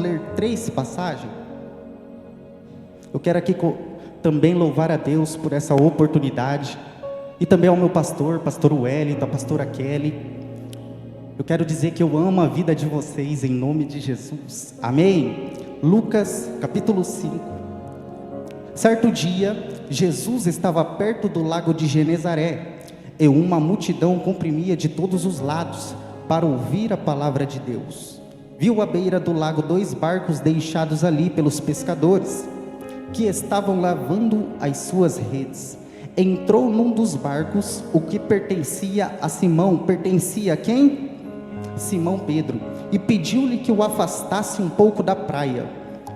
ler 3 passagens. Eu quero aqui também louvar a Deus por essa oportunidade, e também ao meu pastor Wellington, a pastora Kelly. Eu quero dizer que eu amo a vida de vocês em nome de Jesus, amém? Lucas capítulo 5. Certo dia, Jesus estava perto do lago de Genezaré, e uma multidão comprimia de todos os lados para ouvir a palavra de Deus. Viu à beira do lago 2 barcos deixados ali pelos pescadores, que estavam lavando as suas redes. Entrou num dos barcos, o que pertencia a Simão. Pertencia a quem? Simão Pedro. E pediu-lhe que o afastasse um pouco da praia.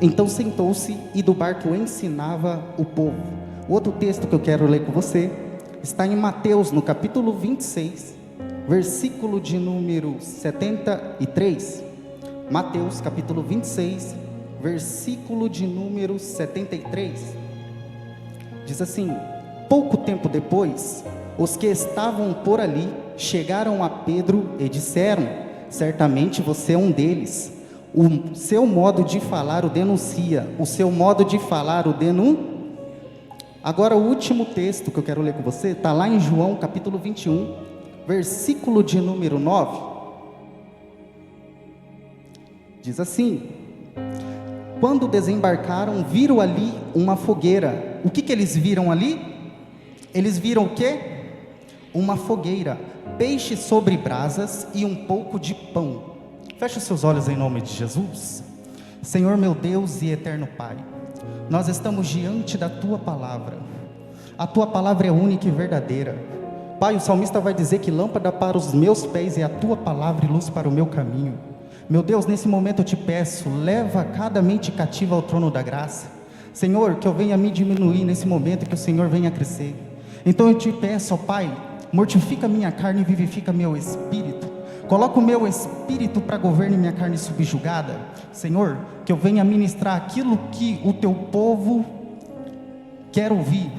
Então sentou-se e do barco ensinava o povo. Outro texto que eu quero ler com você está em Mateus, no capítulo 26, versículo de número 73. Mateus capítulo 26, versículo de número 73. Diz assim: pouco tempo depois, os que estavam por ali chegaram a Pedro e disseram: certamente você é um deles. O seu modo de falar o denuncia. O seu modo de falar o Agora o último texto que eu quero ler com você está lá em João capítulo 21, versículo de número 9. Diz assim: quando desembarcaram, viram ali uma fogueira. O que eles viram ali? Eles viram o quê? Uma fogueira, peixe sobre brasas e um pouco de pão. Feche os seus olhos em nome de Jesus. Senhor meu Deus e eterno Pai, nós estamos diante da Tua Palavra. A Tua Palavra é única e verdadeira. Pai, o salmista vai dizer que lâmpada para os meus pés é a Tua Palavra e luz para o meu caminho. Meu Deus, nesse momento eu te peço, leva cada mente cativa ao trono da graça. Senhor, que eu venha me diminuir nesse momento, que o Senhor venha crescer. Então eu te peço, ó Pai, mortifica minha carne e vivifica meu espírito. Coloca o meu espírito para governar minha carne subjugada. Senhor, que eu venha ministrar aquilo que o teu povo quer ouvir,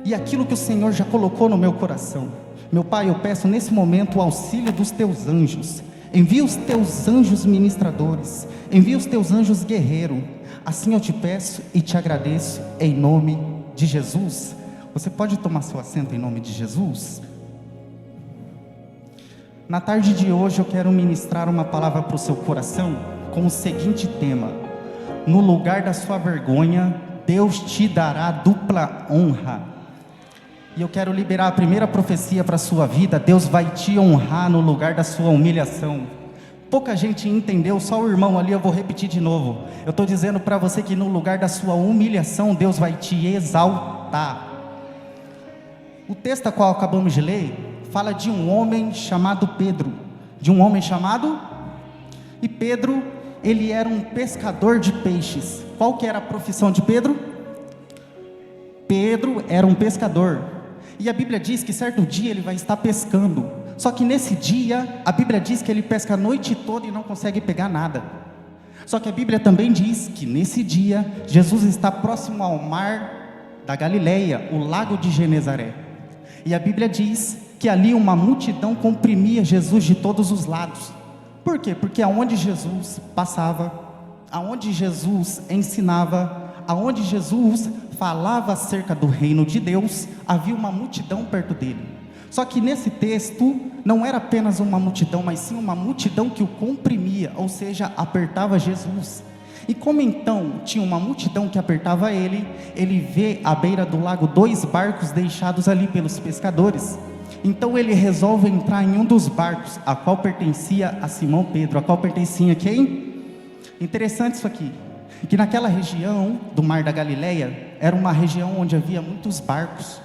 e aquilo que o Senhor já colocou no meu coração. Meu Pai, eu peço nesse momento o auxílio dos teus anjos. Envia os teus anjos ministradores, envia os teus anjos guerreiros. Assim eu te peço e te agradeço em nome de Jesus. Você pode tomar seu assento em nome de Jesus? Na tarde de hoje eu quero ministrar uma palavra para o seu coração com o seguinte tema: no lugar da sua vergonha, Deus te dará dupla honra. E eu quero liberar a primeira profecia para a sua vida: Deus vai te honrar no lugar da sua humilhação. Pouca gente entendeu, só o irmão ali, eu vou repetir de novo. Eu estou dizendo para você que no lugar da sua humilhação, Deus vai te exaltar. O texto a qual acabamos de ler fala de um homem chamado Pedro. E Pedro, ele era um pescador de peixes. Qual que era a profissão de Pedro? Pedro era um pescador. E a Bíblia diz que certo dia ele vai estar pescando. Só que nesse dia, a Bíblia diz que ele pesca a noite toda e não consegue pegar nada. Só que a Bíblia também diz que nesse dia, Jesus está próximo ao mar da Galileia, o lago de Genezaré. E a Bíblia diz que ali uma multidão comprimia Jesus de todos os lados. Por quê? Porque aonde Jesus passava, aonde Jesus ensinava, aonde Jesus falava acerca do reino de Deus, havia uma multidão perto dele. Só que nesse texto, não era apenas uma multidão, mas sim uma multidão que o comprimia, ou seja, apertava Jesus. E como então tinha uma multidão que apertava ele vê à beira do lago 2 barcos deixados ali pelos pescadores. Então ele resolve entrar em um dos barcos, a qual pertencia a Simão Pedro. A qual pertencia a quem? Interessante isso aqui, que naquela região do mar da Galileia, era uma região onde havia muitos barcos.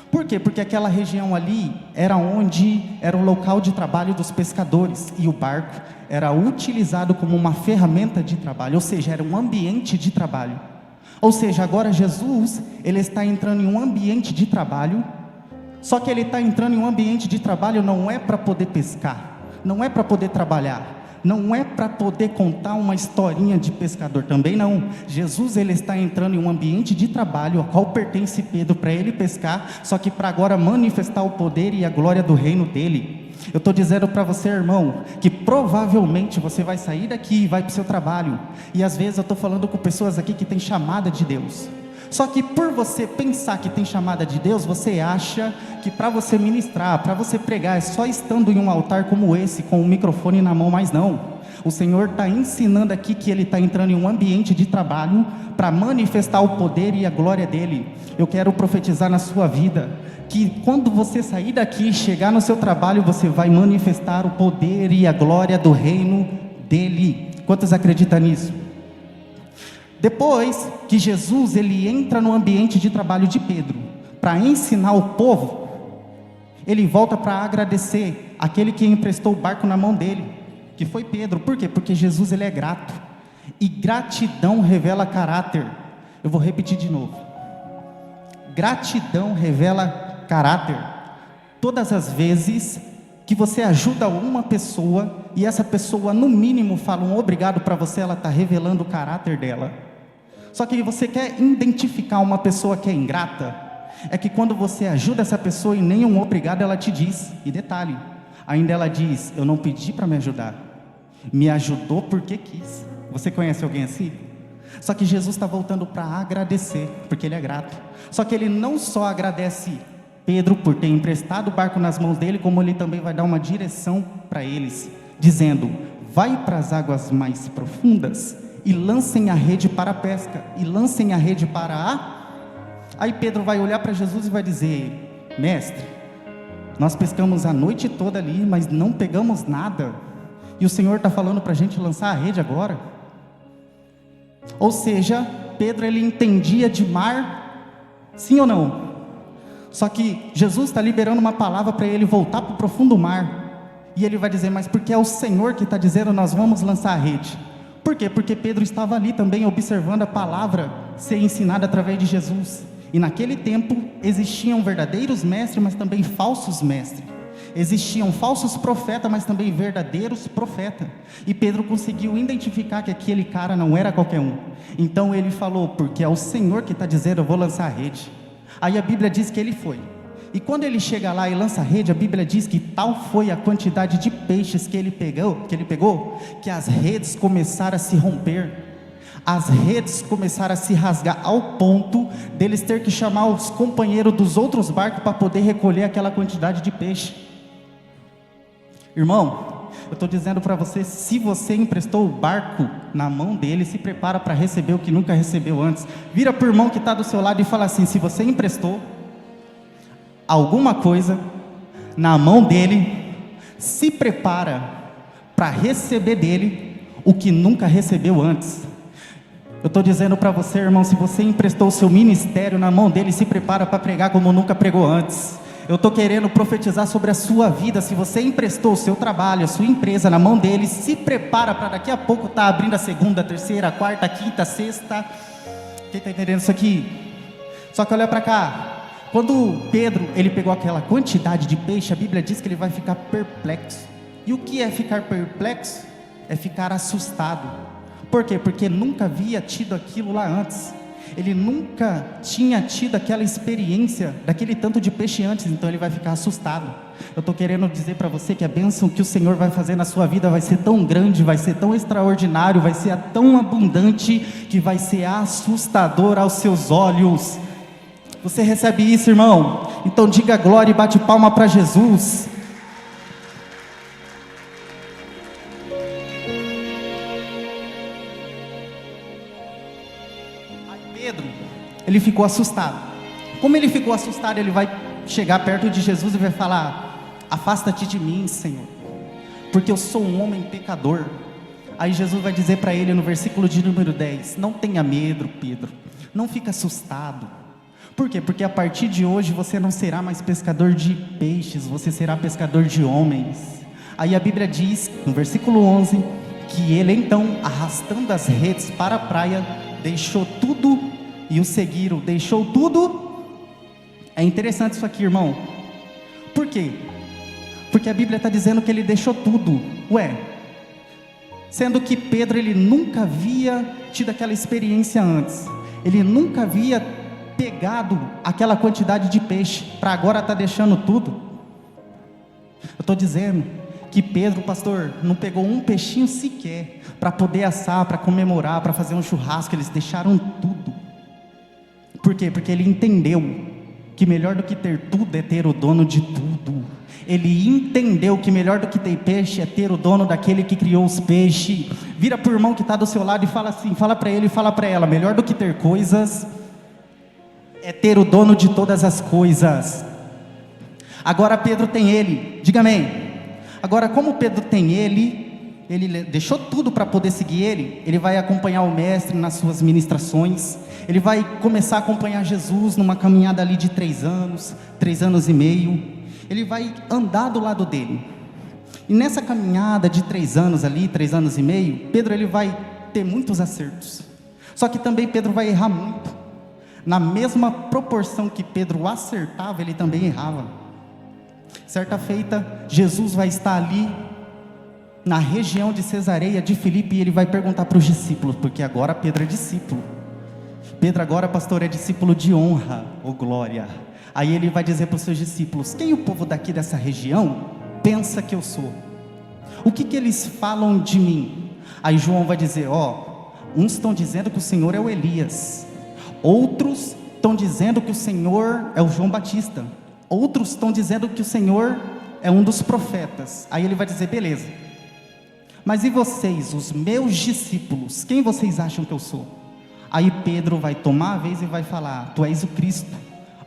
Por quê? Porque aquela região ali era o local de trabalho dos pescadores, e o barco era utilizado como uma ferramenta de trabalho, ou seja, era um ambiente de trabalho. Ou seja, agora Jesus, ele está entrando em um ambiente de trabalho. Só que ele está entrando em um ambiente de trabalho não é para poder pescar, não é para poder trabalhar, não é para poder contar uma historinha de pescador, também não. Jesus, ele está entrando em um ambiente de trabalho, ao qual pertence Pedro, para ele pescar, só que para agora manifestar o poder e a glória do reino dele. Eu estou dizendo para você, irmão, que provavelmente você vai sair daqui e vai para o seu trabalho. E às vezes eu estou falando com pessoas aqui que têm chamada de Deus. Só que por você pensar que tem chamada de Deus, você acha que para você ministrar, para você pregar, é só estando em um altar como esse, com o microfone na mão, mas não. O Senhor está ensinando aqui que Ele está entrando em um ambiente de trabalho para manifestar o poder e a glória dEle. Eu quero profetizar na sua vida, que quando você sair daqui e chegar no seu trabalho, você vai manifestar o poder e a glória do reino dEle. Quantos acreditam nisso? Depois que Jesus ele entra no ambiente de trabalho de Pedro para ensinar o povo, ele volta para agradecer aquele que emprestou o barco na mão dele, que foi Pedro. Por quê? Porque Jesus ele é grato, e gratidão revela caráter. Eu vou repetir de novo: gratidão revela caráter. Todas as vezes que você ajuda uma pessoa e essa pessoa no mínimo fala um obrigado para você, ela está revelando o caráter dela. Só que você quer identificar uma pessoa que é ingrata, é que quando você ajuda essa pessoa e nem um obrigado ela te diz. E detalhe, ainda ela diz: eu não pedi para me ajudar, me ajudou porque quis. Você conhece alguém assim? Só que Jesus está voltando para agradecer, porque Ele é grato. Só que Ele não só agradece Pedro por ter emprestado o barco nas mãos dele, como Ele também vai dar uma direção para eles, dizendo: vai para as águas mais profundas e lancem a rede para a pesca, e lancem a rede para a... Aí Pedro vai olhar para Jesus e vai dizer: mestre, nós pescamos a noite toda ali, mas não pegamos nada, e o Senhor está falando para a gente lançar a rede agora? Ou seja, Pedro ele entendia de mar, sim ou não? Só que Jesus está liberando uma palavra para ele voltar para o profundo mar, e ele vai dizer: mas porque é o Senhor que está dizendo nós vamos lançar a rede. Por quê? Porque Pedro estava ali também observando a palavra ser ensinada através de Jesus. E naquele tempo existiam verdadeiros mestres, mas também falsos mestres. Existiam falsos profetas, mas também verdadeiros profetas. E Pedro conseguiu identificar que aquele cara não era qualquer um. Então ele falou: porque é o Senhor que está dizendo eu vou lançar a rede. Aí a Bíblia diz que ele foi. E quando ele chega lá e lança a rede, a Bíblia diz que tal foi a quantidade de peixes que ele pegou, que as redes começaram a se romper. As redes começaram a se rasgar ao ponto deles ter que chamar os companheiros dos outros barcos para poder recolher aquela quantidade de peixe. Irmão, eu estou dizendo para você, se você emprestou o barco na mão dele, se prepara para receber o que nunca recebeu antes. Vira para o irmão que está do seu lado e fala assim: se você emprestou alguma coisa na mão dele, se prepara para receber dele o que nunca recebeu antes. Eu estou dizendo para você, irmão, se você emprestou o seu ministério na mão dele, se prepara para pregar como nunca pregou antes. Eu estou querendo profetizar sobre a sua vida. Se você emprestou o seu trabalho, a sua empresa na mão dele, se prepara para daqui a pouco estar abrindo a segunda, a terceira, a quarta, a quinta, a sexta. Quem está entendendo isso aqui? Só que olha para cá. Quando Pedro ele pegou aquela quantidade de peixe, a Bíblia diz que ele vai ficar perplexo. E o que é ficar perplexo? É ficar assustado. Por quê? Porque nunca havia tido aquilo lá antes. Ele nunca tinha tido aquela experiência daquele tanto de peixe antes, então ele vai ficar assustado. Eu estou querendo dizer para você que a bênção que o Senhor vai fazer na sua vida vai ser tão grande, vai ser tão extraordinário, vai ser tão abundante, que vai ser assustador aos seus olhos. Você recebe isso, irmão? Então diga glória e bate palma para Jesus. Aí Pedro, ele ficou assustado. Como ele ficou assustado, ele vai chegar perto de Jesus e vai falar: afasta-te de mim, Senhor, porque eu sou um homem pecador. Aí Jesus vai dizer para ele no versículo de número 10: não tenha medo, Pedro, não fica assustado. Por quê? Porque a partir de hoje você não será mais pescador de peixes, você será pescador de homens. Aí a Bíblia diz, no versículo 11, que ele então, arrastando as redes para a praia, deixou tudo e o seguiram. Deixou tudo. É interessante isso aqui, irmão. Por quê? Porque a Bíblia está dizendo que ele deixou tudo. Ué, sendo que Pedro ele nunca havia tido aquela experiência antes. Ele nunca havia pegado aquela quantidade de peixe, para agora estar deixando tudo. Eu estou dizendo que Pedro, pastor, não pegou um peixinho sequer para poder assar, para comemorar, para fazer um churrasco. Eles deixaram tudo. Por quê? Porque ele entendeu que melhor do que ter tudo é ter o dono de tudo. Ele entendeu que melhor do que ter peixe é ter o dono daquele que criou os peixes. Vira para o irmão que está do seu lado e fala assim, fala para ele e fala para ela: melhor do que ter coisas é ter o dono de todas as coisas. Agora Pedro tem ele, diga amém. Agora, como Pedro tem ele deixou tudo para poder seguir ele vai acompanhar o mestre nas suas ministrações, ele vai começar a acompanhar Jesus numa caminhada ali de 3 anos e meio, ele vai andar do lado dele, e nessa caminhada de 3 anos ali, 3 anos e meio, Pedro ele vai ter muitos acertos, só que também Pedro vai errar muito, na mesma proporção que Pedro acertava, ele também errava. Certa feita, Jesus vai estar ali, na região de Cesareia de Filipe, e ele vai perguntar para os discípulos, porque agora Pedro é discípulo, Pedro agora, pastor, é discípulo de honra, ô glória. Aí ele vai dizer para os seus discípulos: quem o povo daqui dessa região pensa que eu sou? O que eles falam de mim? Aí João vai dizer: uns estão dizendo que o Senhor é o Elias, outros estão dizendo que o Senhor é o João Batista, outros estão dizendo que o Senhor é um dos profetas. Aí ele vai dizer: beleza, mas e vocês, os meus discípulos, quem vocês acham que eu sou? Aí Pedro vai tomar a vez e vai falar: tu és o Cristo,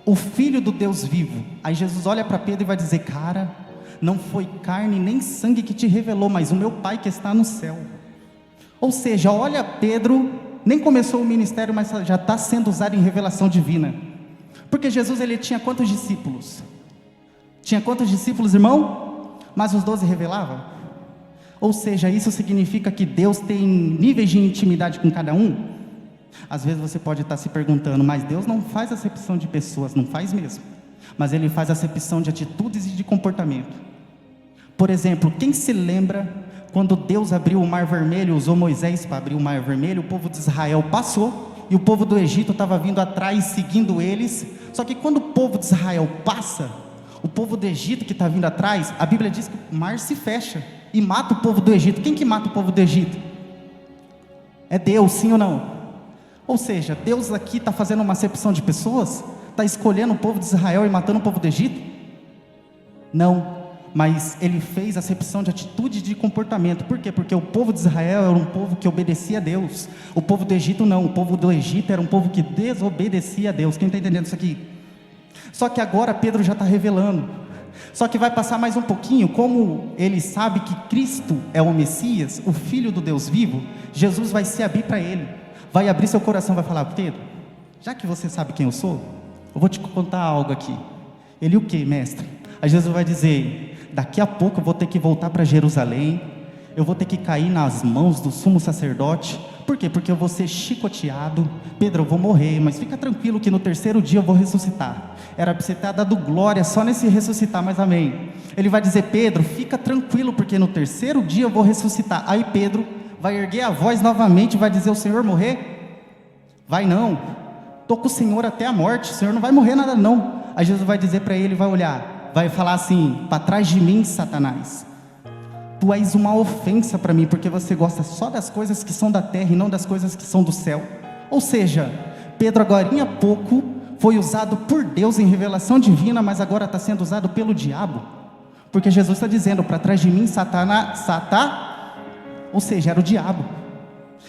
o Filho do Deus vivo. Aí Jesus olha para Pedro e vai dizer: cara, não foi carne nem sangue que te revelou, mas o meu Pai que está no céu. Ou seja, olha, Pedro nem começou o ministério, mas já está sendo usado em revelação divina. Porque Jesus, ele tinha quantos discípulos? Tinha quantos discípulos, irmão? Mas os 12 revelava? Ou seja, isso significa que Deus tem níveis de intimidade com cada um? Às vezes você pode estar se perguntando: mas Deus não faz acepção de pessoas. Não faz mesmo, mas Ele faz acepção de atitudes e de comportamento. Por exemplo, quem se lembra quando Deus abriu o Mar Vermelho, usou Moisés para abrir o Mar Vermelho, o povo de Israel passou, e o povo do Egito estava vindo atrás, seguindo eles. Só que quando o povo de Israel passa, o povo do Egito que está vindo atrás, a Bíblia diz que o mar se fecha e mata o povo do Egito. Quem que mata o povo do Egito? É Deus, sim ou não? Ou seja, Deus aqui está fazendo uma acepção de pessoas? Está escolhendo o povo de Israel e matando o povo do Egito? Não, mas Ele fez acepção de atitude e de comportamento. Por quê? Porque o povo de Israel era um povo que obedecia a Deus, o povo do Egito não. O povo do Egito era um povo que desobedecia a Deus. Quem está entendendo isso aqui? Só que agora Pedro já está revelando. Só que vai passar mais um pouquinho, como ele sabe que Cristo é o Messias, o Filho do Deus vivo, Jesus vai se abrir para ele, vai abrir seu coração, vai falar: Pedro, já que você sabe quem eu sou, eu vou te contar algo aqui. Ele: o que, mestre? Aí Jesus vai dizer: daqui a pouco eu vou ter que voltar para Jerusalém, eu vou ter que cair nas mãos do sumo sacerdote. Por quê? Porque eu vou ser chicoteado. Pedro, eu vou morrer, mas fica tranquilo que no 3º dia eu vou ressuscitar. Era para você ter dado glória só nesse ressuscitar, mas amém. Ele vai dizer: Pedro, fica tranquilo, porque no 3º dia eu vou ressuscitar. Aí Pedro vai erguer a voz novamente e vai dizer: o Senhor morrer? Vai não, estou com o Senhor até a morte, o Senhor não vai morrer nada não. Aí Jesus vai dizer para ele, vai olhar, vai falar assim: para trás de mim, Satanás, tu és uma ofensa para mim, porque você gosta só das coisas que são da terra e não das coisas que são do céu. Ou seja, Pedro agorinha há pouco foi usado por Deus em revelação divina, mas agora está sendo usado pelo diabo, porque Jesus está dizendo: para trás de mim, Satanás, ou seja, era o diabo.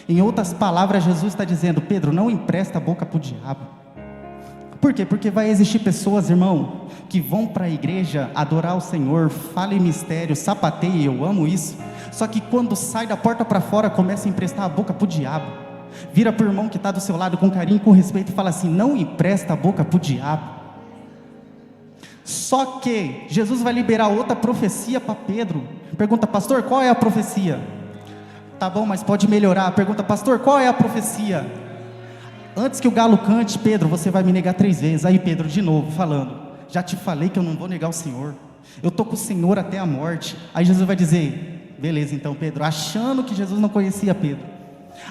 Em outras palavras, Jesus está dizendo: Pedro, não empresta a boca para o diabo. Por quê? Porque vai existir pessoas, irmão, que vão para a igreja adorar o Senhor, fala em mistério, sapateia, eu amo isso, só que quando sai da porta para fora, começa a emprestar a boca para o diabo. Vira para o irmão que está do seu lado com carinho, com respeito, e fala assim: não empresta a boca para o diabo. Só que Jesus vai liberar outra profecia para Pedro. Pergunta: pastor, qual é a profecia? Tá bom, mas pode melhorar. Pergunta: pastor, qual é a profecia? Antes que o galo cante, Pedro, você vai me negar 3 vezes. Aí Pedro de novo falando: já te falei que eu não vou negar o Senhor, eu estou com o Senhor até a morte. Aí Jesus vai dizer: beleza então, Pedro, achando que Jesus não conhecia Pedro.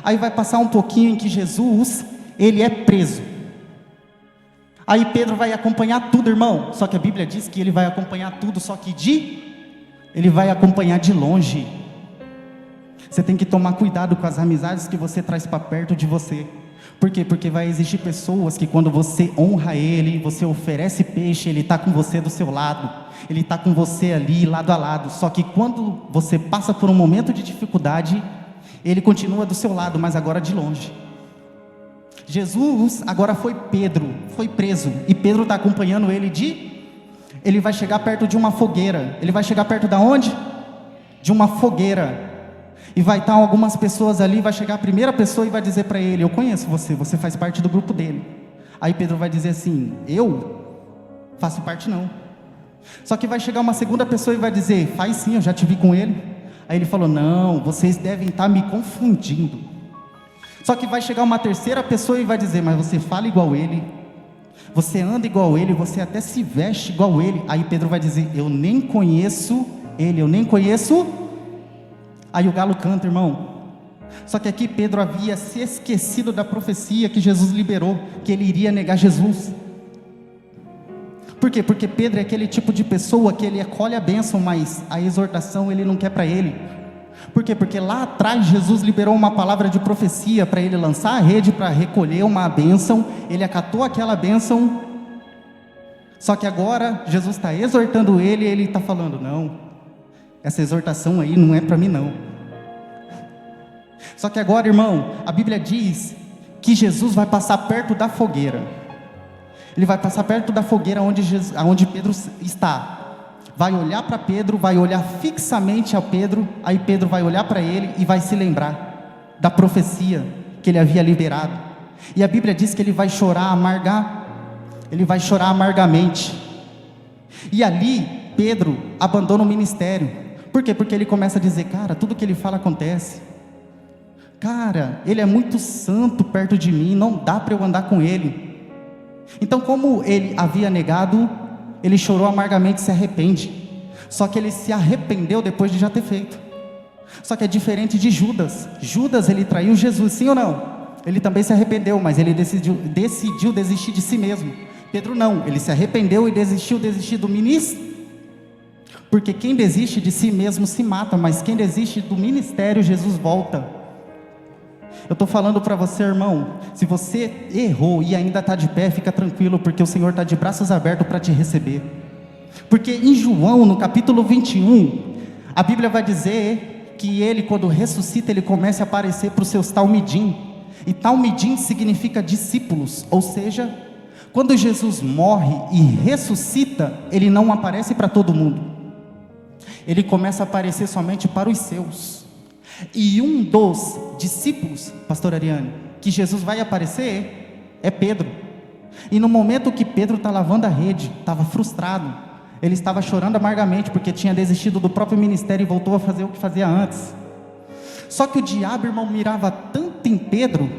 Aí vai passar um pouquinho em que Jesus, ele é preso. Aí Pedro vai acompanhar tudo, irmão, só que a Bíblia diz que ele vai acompanhar tudo, só que de Ele vai acompanhar de longe. Você tem que tomar cuidado com as amizades que você traz para perto de você. Por quê? Porque vai existir pessoas que quando você honra ele, você oferece peixe, ele está com você do seu lado, ele está com você ali, lado a lado. Só que quando você passa por um momento de dificuldade, ele continua do seu lado, mas agora de longe. Jesus agora foi preso, e Pedro está acompanhando ele vai chegar perto de uma fogueira. Ele vai chegar perto de onde? De uma fogueira. E vai estar algumas pessoas ali, vai chegar a primeira pessoa e vai dizer para ele: eu conheço você, você faz parte do grupo dele. Aí Pedro vai dizer assim: eu? Faço parte não. Só que vai chegar uma segunda pessoa e vai dizer: faz sim, eu já te vi com ele. Aí ele falou: não, vocês devem estar me confundindo. Só que vai chegar uma terceira pessoa e vai dizer: mas você fala igual ele, você anda igual ele, você até se veste igual ele. Aí Pedro vai dizer: eu nem conheço ele, eu nem conheço. Aí o galo canta, irmão. Só que aqui Pedro havia se esquecido da profecia que Jesus liberou, que ele iria negar Jesus. Por quê? Porque Pedro é aquele tipo de pessoa que ele acolhe a bênção, mas a exortação ele não quer para ele. Por quê? Porque lá atrás Jesus liberou uma palavra de profecia para ele lançar a rede para recolher uma bênção. Ele acatou aquela bênção. Só que agora Jesus está exortando ele e ele está falando: não, essa exortação aí não é para mim não. Só que agora, irmão, a Bíblia diz que Jesus vai passar perto da fogueira. Ele vai passar perto da fogueira onde Pedro está. Vai olhar para Pedro, vai olhar fixamente a Pedro. Aí Pedro vai olhar para ele e vai se lembrar da profecia que ele havia liberado. E a Bíblia diz que ele vai chorar amargamente. E ali Pedro abandona o ministério. Por quê? Porque ele começa a dizer: cara, tudo que ele fala acontece. Cara, ele é muito santo perto de mim, não dá para eu andar com ele. Então, como ele havia negado, ele chorou amargamente e se arrepende. Só que ele se arrependeu depois de já ter feito. Só que é diferente de Judas. Judas, ele traiu Jesus, sim ou não? Ele também se arrependeu, mas ele decidiu desistir de si mesmo. Pedro não, ele se arrependeu e desistiu do ministério. Porque quem desiste de si mesmo se mata, mas quem desiste do ministério, Jesus volta. Eu estou falando para você, irmão, se você errou e ainda está de pé, fica tranquilo, porque o Senhor está de braços abertos para te receber. Porque em João, no capítulo 21, a Bíblia vai dizer que ele, quando ressuscita, ele começa a aparecer para os seus talmidim. E talmidim significa discípulos, ou seja, quando Jesus morre e ressuscita, ele não aparece para todo mundo. Ele começa a aparecer somente para os seus. E um dos discípulos, pastor Ariane, que Jesus vai aparecer é Pedro. E no momento que Pedro está lavando a rede, estava frustrado, ele estava chorando amargamente porque tinha desistido do próprio ministério e voltou a fazer o que fazia antes. Só que o diabo, irmão, mirava tanto em Pedro,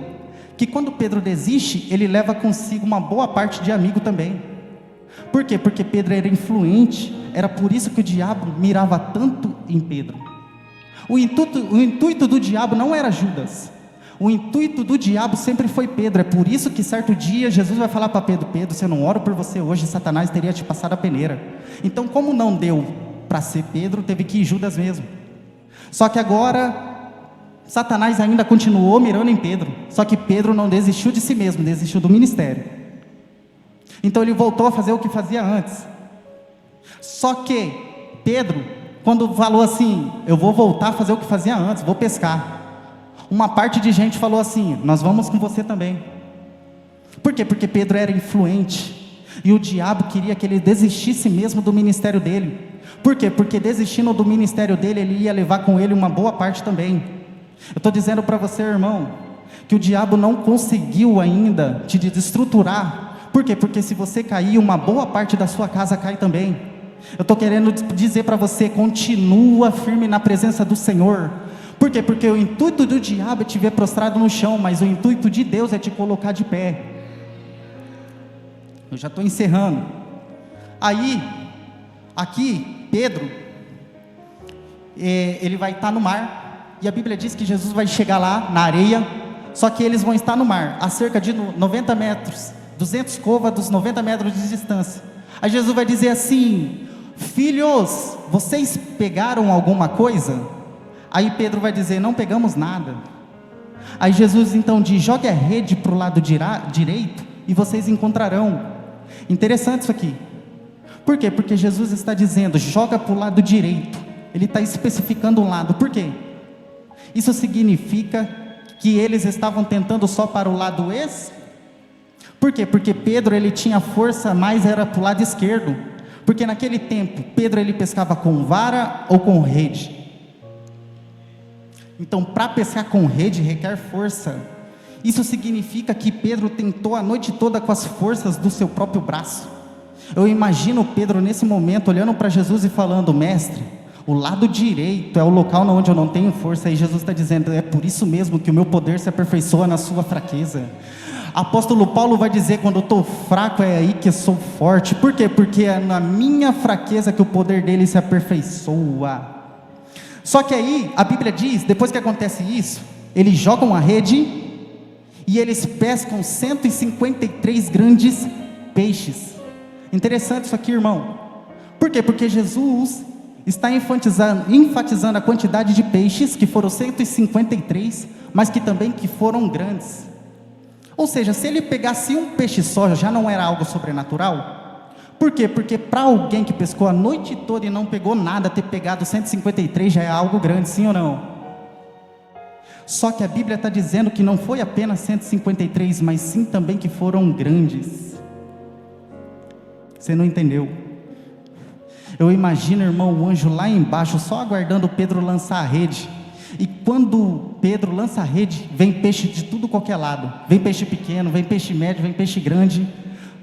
que quando Pedro desiste, ele leva consigo uma boa parte de amigo também. Por quê? Porque Pedro era influente. Era por isso que o diabo mirava tanto em Pedro. O intuito do diabo não era Judas. O intuito do diabo sempre foi Pedro. É por isso que certo dia Jesus vai falar para Pedro: Pedro, se eu não oro por você hoje, Satanás teria te passado a peneira. Então, como não deu para ser Pedro, teve que ir Judas mesmo. Só que agora Satanás ainda continuou mirando em Pedro. Só que Pedro não desistiu de si mesmo, desistiu do ministério. Então ele voltou a fazer o que fazia antes. Só que Pedro, quando falou assim: eu vou voltar a fazer o que fazia antes, vou pescar, uma parte de gente falou assim: nós vamos com você também. Por quê? Porque Pedro era influente, e o diabo queria que ele desistisse mesmo do ministério dele. Por quê? Porque desistindo do ministério dele, ele ia levar com ele uma boa parte também. Eu estou dizendo para você, irmão, que o diabo não conseguiu ainda te desestruturar. Por quê? Porque se você cair, uma boa parte da sua casa cai também. Eu estou querendo dizer para você: continua firme na presença do Senhor. Por quê? Porque o intuito do diabo é te ver prostrado no chão, mas o intuito de Deus é te colocar de pé. Eu já estou encerrando. Aí, aqui, Pedro, ele vai estar no mar, e a Bíblia diz que Jesus vai chegar lá na areia, só que eles vão estar no mar, a cerca de 90 metros, 200 côvados, 90 metros de distância. Aí Jesus vai dizer assim: filhos, vocês pegaram alguma coisa? Aí Pedro vai dizer, não pegamos nada. Aí Jesus então diz, jogue a rede para o lado direito e vocês encontrarão. Interessante isso aqui. Por quê? Porque Jesus está dizendo, joga para o lado direito. Ele está especificando um lado. Por quê? Isso significa que eles estavam tentando só para o lado Por quê? Porque Pedro ele tinha força, mas era para o lado esquerdo. Porque naquele tempo, Pedro ele pescava com vara ou com rede. Então, para pescar com rede requer força. Isso significa que Pedro tentou a noite toda com as forças do seu próprio braço. Eu imagino Pedro nesse momento olhando para Jesus e falando, mestre, o lado direito é o local onde eu não tenho força. E Jesus está dizendo, é por isso mesmo que o meu poder se aperfeiçoa na sua fraqueza. Apóstolo Paulo vai dizer, quando eu estou fraco é aí que eu sou forte. Por quê? Porque é na minha fraqueza que o poder dele se aperfeiçoa. Só que aí, a Bíblia diz, depois que acontece isso, eles jogam a rede e eles pescam 153 grandes peixes. Interessante isso aqui, irmão. Por quê? Porque Jesus está enfatizando a quantidade de peixes, que foram 153, mas que também que foram grandes. Ou seja, se ele pegasse um peixe só, já não era algo sobrenatural? Por quê? Porque para alguém que pescou a noite toda e não pegou nada, ter pegado 153 já é algo grande, sim ou não? Só que a Bíblia está dizendo que não foi apenas 153, mas sim também que foram grandes. Você não entendeu? Eu imagino, irmão, o anjo lá embaixo, só aguardando Pedro lançar a rede. E quando Pedro lança a rede, vem peixe de tudo qualquer lado. Vem peixe pequeno, vem peixe médio, vem peixe grande.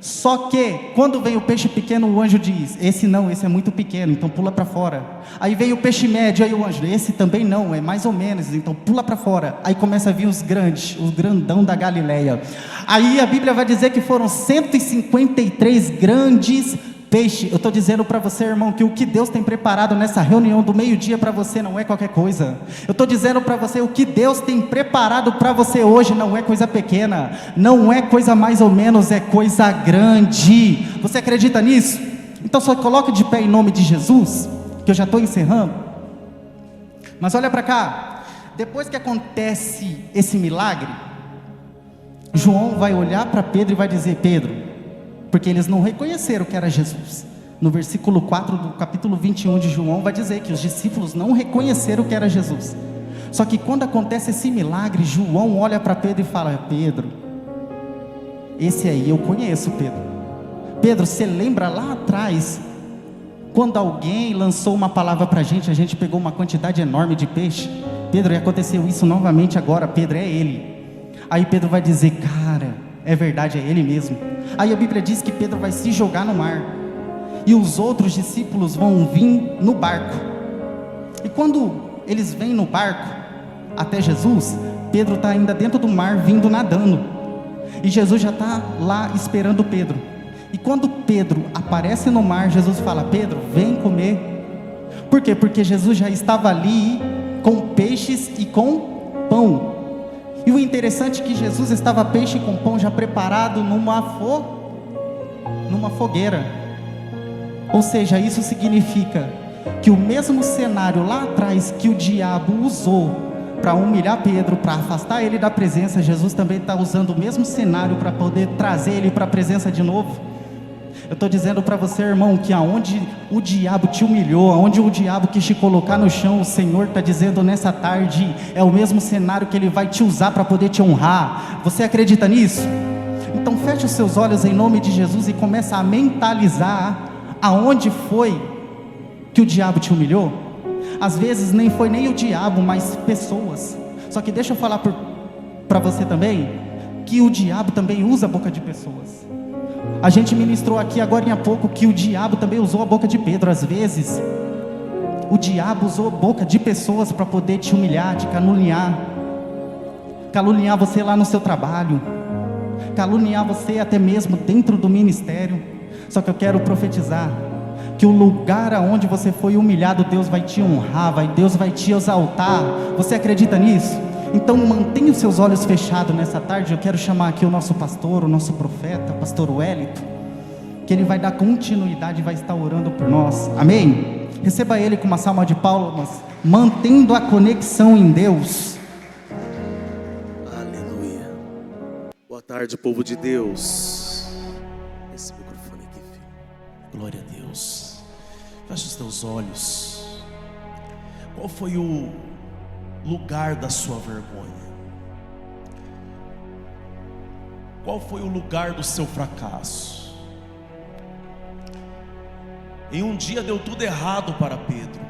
Só que, quando vem o peixe pequeno, o anjo diz, esse não, esse é muito pequeno, então pula para fora. Aí vem o peixe médio, aí o anjo, esse também não, é mais ou menos, então pula para fora. Aí começa a vir os grandes, os grandão da Galileia. Aí a Bíblia vai dizer que foram 153 grandes peixes. Eu estou dizendo para você, irmão, que o que Deus tem preparado nessa reunião do meio-dia para você não é qualquer coisa. Eu estou dizendo para você, o que Deus tem preparado para você hoje não é coisa pequena, não é coisa mais ou menos, é coisa grande. Você acredita nisso? Então só coloque de pé em nome de Jesus, que eu já estou encerrando. Mas olha para cá, depois que acontece esse milagre, João vai olhar para Pedro e vai dizer, Pedro, porque eles não reconheceram que era Jesus. No versículo 4 do capítulo 21 de João vai dizer que os discípulos não reconheceram que era Jesus. Só que quando acontece esse milagre, João olha para Pedro e fala, Pedro, esse aí eu conheço, Pedro. Pedro, você lembra lá atrás, quando alguém lançou uma palavra para a gente pegou uma quantidade enorme de peixe? Pedro, e aconteceu isso novamente agora, Pedro, é ele. Aí Pedro vai dizer, cara, é verdade, é ele mesmo. Aí a Bíblia diz que Pedro vai se jogar no mar, e os outros discípulos vão vir no barco. E quando eles vêm no barco até Jesus, Pedro está ainda dentro do mar, vindo nadando, e Jesus já está lá esperando Pedro. E quando Pedro aparece no mar, Jesus fala, Pedro, vem comer. Por quê? Porque Jesus já estava ali com peixes e com pão. E o interessante é que Jesus estava peixe com pão já preparado numa fogueira. Ou seja, isso significa que o mesmo cenário lá atrás que o diabo usou para humilhar Pedro, para afastar ele da presença, Jesus também está usando o mesmo cenário para poder trazer ele para a presença de novo. Eu estou dizendo para você, irmão, que aonde o diabo te humilhou, aonde o diabo quis te colocar no chão, o Senhor está dizendo nessa tarde, é o mesmo cenário que Ele vai te usar para poder te honrar. Você acredita nisso? Então feche os seus olhos em nome de Jesus e começa a mentalizar aonde foi que o diabo te humilhou. Às vezes nem foi nem o diabo, mas pessoas. Só que deixa eu falar para você também, que o diabo também usa a boca de pessoas. A gente ministrou aqui agora há pouco que o diabo também usou a boca de Pedro. Às vezes o diabo usou a boca de pessoas para poder te humilhar, te caluniar você lá no seu trabalho, caluniar você até mesmo dentro do ministério. Só que eu quero profetizar que o lugar aonde você foi humilhado, Deus vai te honrar, Deus vai te exaltar. Você acredita nisso? Então mantenha os seus olhos fechados nessa tarde. Eu quero chamar aqui o nosso pastor, o nosso profeta, pastor Wellington, que Ele vai dar continuidade e vai estar orando por nós. Amém? Receba Ele com uma salva de palmas, mantendo a conexão em Deus. Aleluia. Boa tarde, povo de Deus. Esse microfone aqui, filho. Glória a Deus. Feche os teus olhos. Qual foi o lugar da sua vergonha? Qual foi o lugar do seu fracasso? Em um dia deu tudo errado para Pedro.